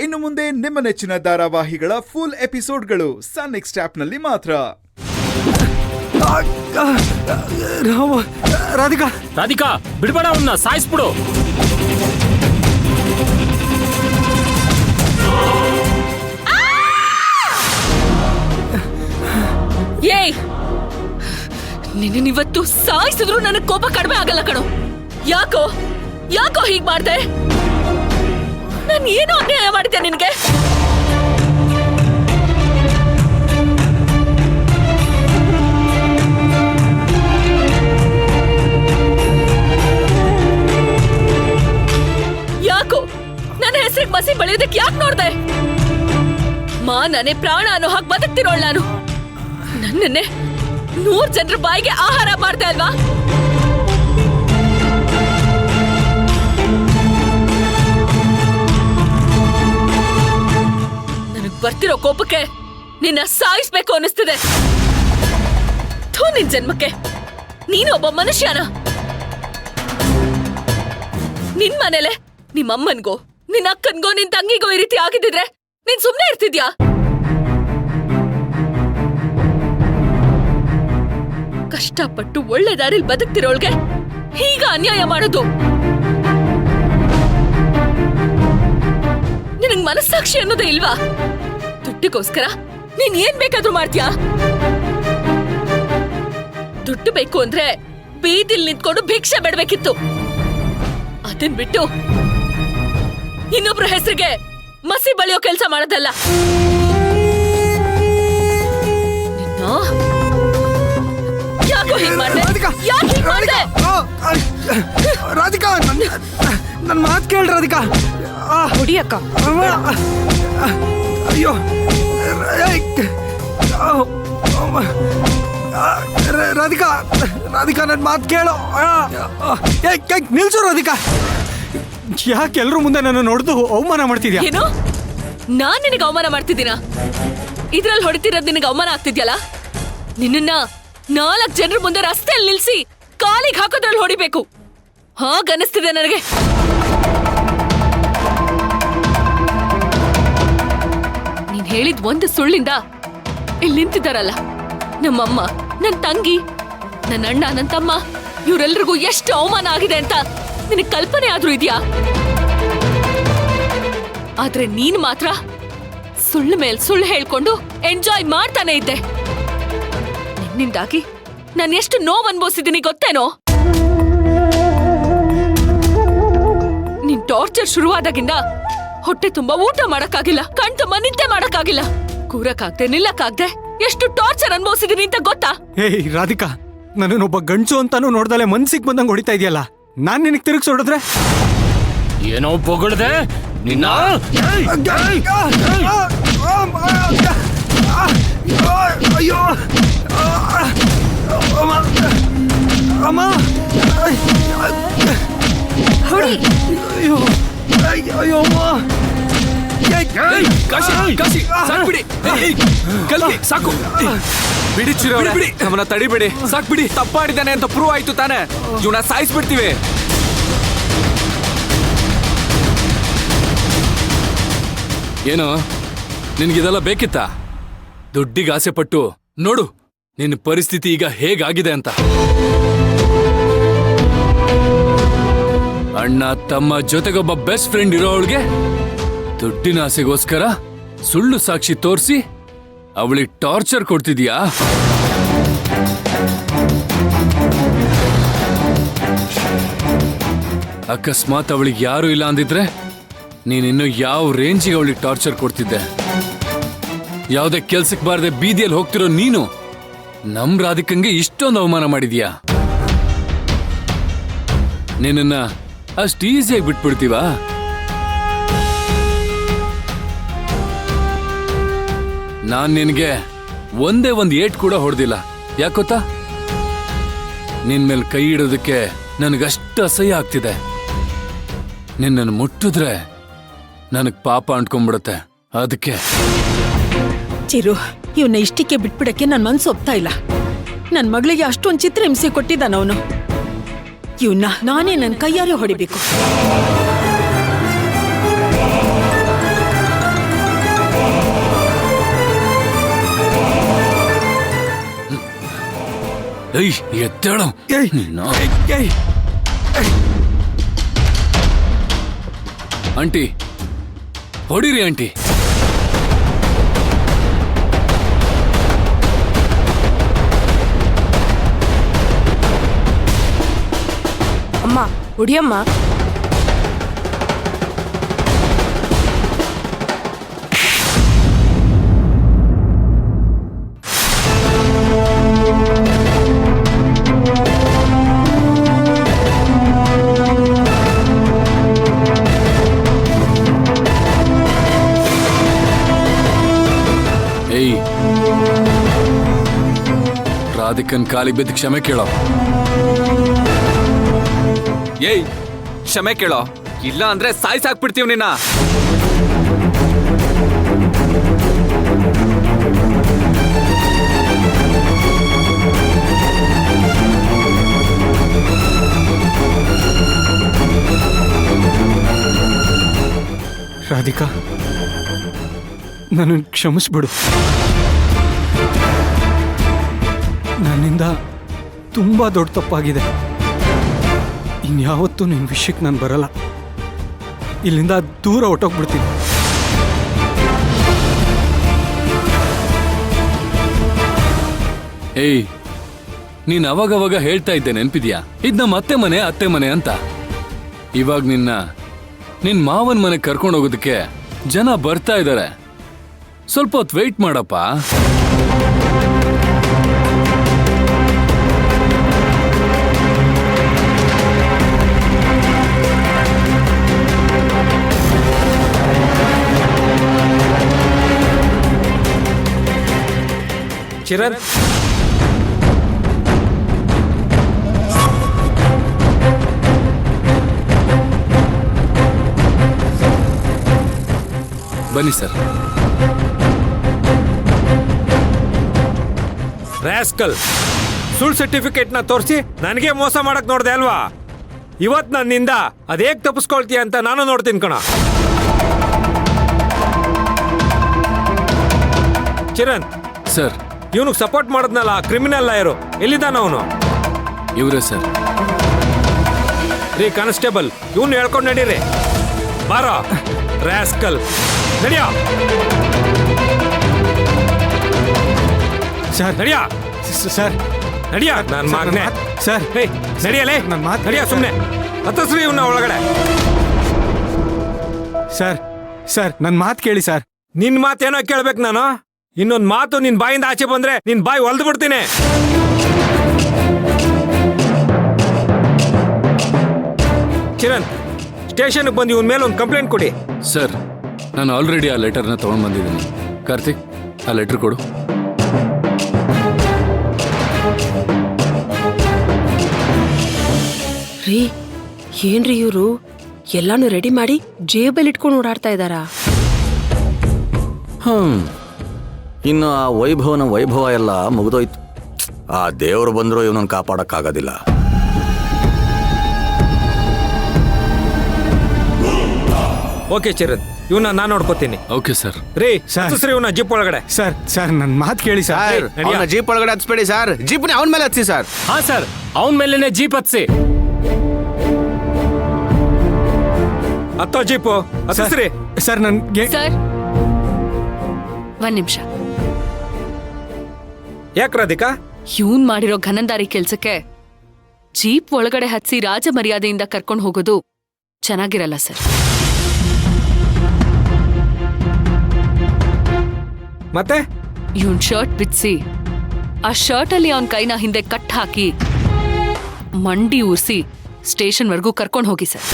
ಇನ್ನು ಮುಂದೆ ನಿಮ್ಮ ನೆಚ್ಚಿನ ಧಾರಾವಾಹಿಗಳ ಫುಲ್ ಎಪಿಸೋಡ್ಗಳು ಸನ್ ನೆಕ್ಸ್ಟ್ ಆಪ್ನಲ್ಲಿ ಮಾತ್ರ. ರಾಧಿಕಾ ರಾಧಿಕಾ ಬಿಡಬೇಡ, ಅವನ್ನ ಸಾಯಿಸ್ಬಿಡು. ಏಯ್, ನಿನ್ನನಿವತ್ತು ಸಾಯಿಸಿದ್ರು ನನಗೆ ಕೋಪ ಕಡಿಮೆ ಆಗಲ್ಲ ಕಣೋ. ಯಾಕೋ ಯಾಕೋ ಹೀಗ್ ಮಾಡ್ದೆ? ನಾನು ಏನೋ ಅನ್ಯಾಯ ಮಾಡಿದ್ದೆ ನಿನ್ಗೆ? ಯಾಕೋ ನನ್ನ ಹೆಸರಿಗೆ ಮಸಿ ಬಳಿಯೋದಕ್ಕೆ ಯಾಕೆ ನೋಡ್ದೆ? ನಾನೇ ಪ್ರಾಣ ಅನ್ನೋ ಹಾಗೆ ಬದುಕ್ತಿರೋಳ್ ನಾನು. ನನ್ನನ್ನೇ 100 ಜನರ ಬಾಯಿಗೆ ಆಹಾರ ಮಾಡ್ದೆ ಅಲ್ವಾ? ನನಗ್ ಬರ್ತಿರೋ ಕೋಪಕ್ಕೆ ನಿನ್ನ ಸಾಯಿಸ್ಬೇಕು ಅನ್ನಿಸ್ತಿದೆ. ಥೂ ನಿನ್ ಜನ್ಮಕ್ಕೆ, ನೀನು ಒಬ್ಬ ಮನುಷ್ಯನ? ನಿನ್ ಮನೇಲೆ ನಿಮ್ಮಮ್ಮನ್ಗೋ ನಿನ್ನ ಅಕ್ಕನ್ಗೋ ನಿನ್ ತಂಗಿಗೋ ಈ ರೀತಿ ಆಗಿದ್ದಿದ್ರೆ ನೀನ್ ಸುಮ್ನೆ ಇರ್ತಿದ್ಯಾ? ಕಷ್ಟಪಟ್ಟು ಒಳ್ಳೆ ದಾರಿಲ್ ಬದುಕ್ತಿರೋಳ್ಗೆ ಹೀಗ ಅನ್ಯಾಯ ಮಾಡೋದು? ನಿನಗ್ ಮನಸ್ಸಾಕ್ಷಿ ಅನ್ನೋದೇ ಇಲ್ವಾ? ದುಡ್ಡಿಗೋಸ್ಕರ ನೀನ್ ಏನ್ ಬೇಕಾದ್ರೂ ಮಾಡ್ತೀಯಾ? ದುಡ್ಡು ಬೇಕು ಅಂದ್ರೆ ಬೀದಿಲ್ ನಿಂತ್ಕೊಂಡು ಭಿಕ್ಷೆ ಬೇಡ್ಬೇಕಿತ್ತು. ಅದನ್ ಬಿಟ್ಟು ಇನ್ನೊಬ್ರ ಹೆಸರಿಗೆ ಮಸಿ ಬಳಿಯೋ ಕೆಲ್ಸ ಮಾಡೋದಲ್ಲ. ಯಾಕೋ ಹೀಗ್ ಮಾಡ್ದೆ? ಯಾಕೆ ಹೀಗ್ ಮಾಡ್ದೆ? ರಾಧಿಕಾ, ನನ್ ಮಾತು ಕೇಳ ರಾಧಿಕಾ. ಹೊಡಿಯಕ್ಕ. ಅಯ್ಯೋ ರಾಧಿಕಾ, ರಾಧಿಕಾ ನನ್ ಮಾತು ಕೇಳು. ನಿಲ್ಸು ರಾಧಿಕಾ. ಯಾಕೆ ಎಲ್ರೂ ಮುಂದೆ ನನ್ನ ನೋಡ್ದು ಅವಮಾನ ಮಾಡ್ತಿದ್ಯಾ? ಏನು? ನಾನ್ ನಿನಗೆ ಅವಮಾನ ಮಾಡ್ತಿದ್ದೀನ? ಇದ್ರಲ್ಲಿ ಹೊಡಿತಿರೋದ್ ನಿನಗೆ ಅವಮಾನ ಆಗ್ತಿದ್ಯಲ್ಲ? ನಿನ್ನ 4 ಜನರ ಮುಂದೆ ರಸ್ತೆಯಲ್ಲಿ ನಿಲ್ಸಿ ಕಾಲಿಗೆ ಹಾಕೋದ್ರಲ್ಲಿ ಹೊಡಿಬೇಕು ಹಾಗನ್ನಿಸ್ತಿದೆ ನನಗೆ. ನೀನ್ ಹೇಳಿದ್ ಒಂದು ಸುಳ್ಳಿಂದ ಇಲ್ಲಿ ನಿಂತಿದ್ದಾರಲ್ಲ ನಮ್ಮಮ್ಮ, ನನ್ ತಂಗಿ, ನನ್ನ ಅಣ್ಣ, ನನ್ನ ತಮ್ಮ, ಇವರೆಲ್ರಿಗೂ ಎಷ್ಟು ಅವಮಾನ ಆಗಿದೆ ಅಂತ ನಿನಗೆ ಕಲ್ಪನೆ ಆದ್ರೂ ಇದೆಯಾ? ಆದ್ರೆ ನೀನ್ ಮಾತ್ರ ಸುಳ್ಳು ಮೇಲ್ ಸುಳ್ಳು ಹೇಳ್ಕೊಂಡು ಎಂಜಾಯ್ ಮಾಡ್ತಾನೆ ಇದ್ದೆ. ನಿನ್ನಿಂದಾಗಿ ನಾನು ಎಷ್ಟು ನೋವು ಅನ್ಭವಿಸಿದ್ದೀನಿ ಗೊತ್ತೇನೋ? ನಿನ್ ಟಾರ್ಚರ್ ಶುರುವಾದಾಗಿಂದ ಹೊಟ್ಟೆ ತುಂಬಾ ಊಟ ಮಾಡಕ್ಕಾಗಿಲ್ಲ, ಕಣ್ ತುಂಬಾ ನಿದ್ದೆ ಮಾಡಕ್ಕಾಗಿಲ್ಲ, ಕೂರಕ್ಕಾಗ್ದೆ ನಿಲ್ಲಕ್ಕಾಗ್ದೆ ಎಷ್ಟು ಟಾರ್ಚರ್ ಅನ್ಭವಿಸಿದೀನಿ ಅಂತ ಗೊತ್ತಾ? ಏಯ್ ರಾಧಿಕಾ, ನನ್ನೊಬ್ಬ ಗಂಡಸು ಅಂತಾನು ನೋಡ್ದಲೆ ಮನ್ಸಿಗೆ ಬಂದಂಗ್ ಹೊಡಿತಾ ಇದೆಯಲ್ಲ. ನಾನ್ ನಿನಗೆ ತಿರುಗಿಸಿ ಹೊಡೆದ್ರೆ ಏನೋ ಬೊಗಳ್ದೆ ನಿನ್ನ. ಅಯ್ಯೋ ಅಮ್ಮ, ಅಯ್ಯೋ ಅಯ್ಯೋ ಅಮ್ಮ. ಸಾಕು ಬಿಡಿ ಚಿರ, ಬಿಡಿ ನಮ್ಮನ್ನ ತಡಿಬೇಡಿ. ಸಾಕು ಬಿಡಿ, ತಪ್ಪಾಡಿದ್ದಾನೆ ಅಂತ ಪ್ರೂವ್ ಆಯ್ತು ತಾನೆ. ಇವನ ಸಾಯಿಸ್ಬಿಡ್ತೀವಿ. ಏನು ನಿನ್ಗಿದೆಲ್ಲ ಬೇಕಿತ್ತ? ದುಡ್ಡಿಗೆ ಆಸೆ ಪಟ್ಟು ನೋಡು ನಿನ್ನ ಪರಿಸ್ಥಿತಿ ಈಗ ಹೇಗಾಗಿದೆ ಅಂತ. ಅಣ್ಣ ತಮ್ಮ ಜೊತೆಗೊಬ್ಬ ಬೆಸ್ಟ್ ಫ್ರೆಂಡ್ ಇರೋವಳಿಗೆ ದುಡ್ಡಿನ ಆಸೆಗೋಸ್ಕರ ಸುಳ್ಳು ಸಾಕ್ಷಿ ತೋರಿಸಿ ಅವಳಿಗೆ ಟಾರ್ಚರ್ ಕೊಡ್ತಿದ್ಯಾ? ಅಕಸ್ಮಾತ್ ಅವಳಿಗೆ ಯಾರು ಇಲ್ಲ ಅಂದಿದ್ರೆ ನೀನಿನ್ನು ಯಾವ ರೇಂಜಿಗೆ ಅವಳಿಗೆ ಟಾರ್ಚರ್ ಕೊಡ್ತಿದ್ದೆ? ಯಾವುದೇ ಕೆಲ್ಸಕ್ಕೆ ಬಾರದೆ ಬೀದಿಯಲ್ಲಿ ಹೋಗ್ತಿರೋ ನೀನು ನಮ್ ರಾಧಿಕಂಗೆ ಇಷ್ಟೊಂದು ಅವಮಾನ ಮಾಡಿದ್ಯಾ? ನಿನ್ನ ಅಷ್ಟು ಈಸಿಯಾಗಿ ಬಿಟ್ಬಿಡ್ತೀವಾ? ನಾನ್ ನಿನ್ಗೆ ಒಂದೇ ಒಂದು ಏಟ್ ಕೂಡ ಹೊಡೆದಿಲ್ಲ. ಯಾಕೊತ್ತಾ? ನಿನ್ ಮೇಲೆ ಕೈ ಇಡೋದಕ್ಕೆ ನನಗಷ್ಟು ಅಸಹ್ಯ ಆಗ್ತಿದೆ. ನಿನ್ನನ್ನು ಮುಟ್ಟಿದ್ರೆ ನನಗ್ ಪಾಪ ಅಂಟ್ಕೊಂಡ್ಬಿಡುತ್ತೆ. ಅದಕ್ಕೆ ಚಿರು, ಇವನ್ನ ಇಷ್ಟಕ್ಕೆ ಬಿಟ್ಬಿಡಕ್ಕೆ ನನ್ ಮನ್ಸು ಒಪ್ತಾ ಇಲ್ಲ. ನನ್ ಮಗಳಿಗೆ ಅಷ್ಟೊಂದು ಚಿತ್ರ ಹಿಂಸೆ ಕೊಟ್ಟಿದ್ದಾನ ಅವನು. ಇವನ್ನ ನಾನೇ ನನ್ನ ಕೈಯಾರೆ ಹೊಡಿಬೇಕು. ಏಯ್ ಎದ್ದೇಳು ಏಯ್ ನಿನ್ನ. ಏಯ್ ಆಂಟಿ ಹೊಡೀರಿ ಆಂಟಿ. ಅಮ್ಮ ಹೊಡಿಯಮ್ಮ. ಏಯ್ ರಾಧಿಕನ್ ಕಾಲಿಗೆ ಬಿದ್ದು ಕ್ಷಮೆ ಕೇಳೋ. ಏಯ್ ಕ್ಷಮೆ ಕೇಳೋ, ಇಲ್ಲ ಅಂದ್ರೆ ಸಾಯ್ಸಾಕ್ಬಿಡ್ತೀವಿ ನಿನ್ನ. ರಾಧಿಕಾ, ನನ್ನ ಕ್ಷಮಿಸ್ಬಿಡು. ನನ್ನಿಂದ ತುಂಬಾ ದೊಡ್ಡ ತಪ್ಪಾಗಿದೆ. ಇನ್ಯಾವತ್ತೂ ನಿನ್ನ ವಿಷಯಕ್ಕೆ ನಾನು ಬರಲ್ಲ. ಇಲ್ಲಿಂದ ದೂರ ಹೊಟ್ಟೋಗ್ಬಿಡ್ತೀನಿ. ಏಯ್ ನೀನ್ ಅವಾಗವಾಗ ಹೇಳ್ತಾ ಇದ್ದೆ ನೆನ್ಪಿದ್ಯಾ, ಇದ್ ನಮ್ಮ ಅತ್ತೆ ಮನೆ ಅಂತ. ಇವಾಗ ನಿನ್ ಮಾವನ್ ಮನೆ ಕರ್ಕೊಂಡು ಹೋಗೋದಕ್ಕೆ ಜನ ಬರ್ತಾ ಇದ್ದಾರೆ. ಸ್ವಲ್ಪ ಹೊತ್ತು ವೆಯ್ಟ್ ಮಾಡಪ್ಪ. ಚಿರಣ್, ಬನ್ನಿ ಸರ್. ರಾಸ್ಕಲ್, ಸುಳ್ಳು ಸರ್ಟಿಫಿಕೇಟ್ನ ತೋರಿಸಿ ನನಗೆ ಮೋಸ ಮಾಡಕ್ ನೋಡ್ದೆ ಅಲ್ವಾ? ಇವತ್ ನನ್ನಿಂದ ಅದೇಗ್ ತಪ್ಪಿಸ್ಕೊಳ್ತೀಯ ಅಂತ ನಾನು ನೋಡ್ತೀನಿ ಕಣ. ಚಿರಣ್ ಸರ್, ಇವನಿಗೆ ಸಪೋರ್ಟ್ ಮಾಡಿದ್ನಲ್ಲ ಕ್ರಿಮಿನಲ್ ಲಾಯರು, ಎಲ್ಲಿದ್ದಾನ ಅವನು? ಇವರೇ ಸರ್. ರೀ ಕಾನ್ಸ್ಟೇಬಲ್, ಇವನು ಹೇಳ್ಕೊಂಡು ನಡೀರಿ. ಬಾರೋ ರಾಸ್ಕಲ್, ನಡಿಯೋ ಸರ್ ನಡಿಯೋ ಸರ್ ನಡಿಯೋ ನನ್ನ ಮಗನೇ. ಸರ್ ನಡಿಯಲೇ, ನನ್ನ ಮಾತು ನಡಿಯೋ ಸುಮ್ಮನೆ ಹತ್ತಿಸ್ರಿ ಇವನ್ನ ಒಳಗಡೆ. ಸರ್ ನನ್ನ ಮಾತು ಕೇಳಿ ಸರ್. ನಿನ್ ಮಾತೇನೋ ಕೇಳ್ಬೇಕು ನಾನು. ಇನ್ನೊಂದು ಮಾತು ನಿನ್ ಬಾಯಿಂದ ಆಚೆ ಬಂದ್ರೆ ನಿನ್ ಬಾಯಿ ಹೊಲ್ದು ಬಿಡ್ತೀನಿ. ಕಿರಣ್, ಸ್ಟೇಷನ್ಗೆ ಬಂದು ಇವನ್ ಮೇಲೆ ಒಂದು ಕಂಪ್ಲೇಂಟ್ ಕೊಡಿ. ಸರ್, ನಾನು ಆಲ್ರೆಡಿ ಆ ಲೆಟರ್ನ ತಗೊಂಡ್ ಬಂದಿದ್ದೀನಿ. ಕಾರ್ತಿಕ್, ಆ ಲೆಟರ್ ಕೊಡು. ರೀ ಏನ್ರಿ ಇವರು ಎಲ್ಲಾನು ರೆಡಿ ಮಾಡಿ ಜೇಬಲ್ಲಿ ಇಟ್ಕೊಂಡು ಓಡಾಡ್ತಾ ಇದ್ದಾರಾ? ಇನ್ನು ಆ ವೈಭವನ ವೈಭವ ಎಲ್ಲ ಮುಗಿದೋಯ್ತು. ಆ ದೇವರು ಬಂದರೂ ಇವನನ್ನು ಕಾಪಾಡಕ್ಕಾಗೋದಿಲ್ಲ. ಓಕೆ ಚಿರಣ್, ಇವನ್ನ ನಾನು ನೋಡ್ಕೋತೀನಿ. Okay sir. ರೀ ಸರ್. ಹತ್ತಿಸ್ರಿ ಇವನ್ನ ಜಿಪ್ ಒಳಗಡೆ. ಸರ್ ನನ್ನ ಮಾತು ಕೇಳಿ ಸರ್. ಅವನ ಜೀಪ್ ಒಳಗಡೆ ಹತ್ಸ್ಬೇಡಿ ಸರ್. ಜೀಪ್ನ ಅವನ ಮೇಲೆ ಹತ್ಸಿ ಸರ್. ಹಾ ಸರ್, ಅವನ್ ಮೇಲೆನೆ ಜೀಪ್ ಹತ್ಸಿ. ಹತ್ತೋ ಜೀಪು ಹತ್ತಿಸ್ರಿ. ಸರ್ ನನ್ಗೆ ಸರ್, ಒಂದ್ ನಿಮಿಷ. ಯಾಕೆ ರಾಧಿಕಾ? ಇವನ್ ಮಾಡಿರೋ ಘನಂದಾರಿ ಕೆಲ್ಸಕ್ಕೆ ಜೀಪ್ ಒಳಗಡೆ ಹತ್ಸಿ ರಾಜ ಮರ್ಯಾದೆಯಿಂದ ಕರ್ಕೊಂಡು ಹೋಗೋದು ಚೆನ್ನಾಗಿರಲ್ಲ ಸರ್. ಮತ್ತೆ ಇವನ್ ಶರ್ಟ್ ಬಿಚ್ಸಿ ಆ ಶರ್ಟ್ ಅಲ್ಲಿ ಅವನ್ ಕೈನ ಹಿಂದೆ ಕಟ್ ಹಾಕಿ ಮಂಡಿ ಊರ್ಸಿ ಸ್ಟೇಷನ್ ವರ್ಗೂ ಕರ್ಕೊಂಡು ಹೋಗಿ ಸರ್.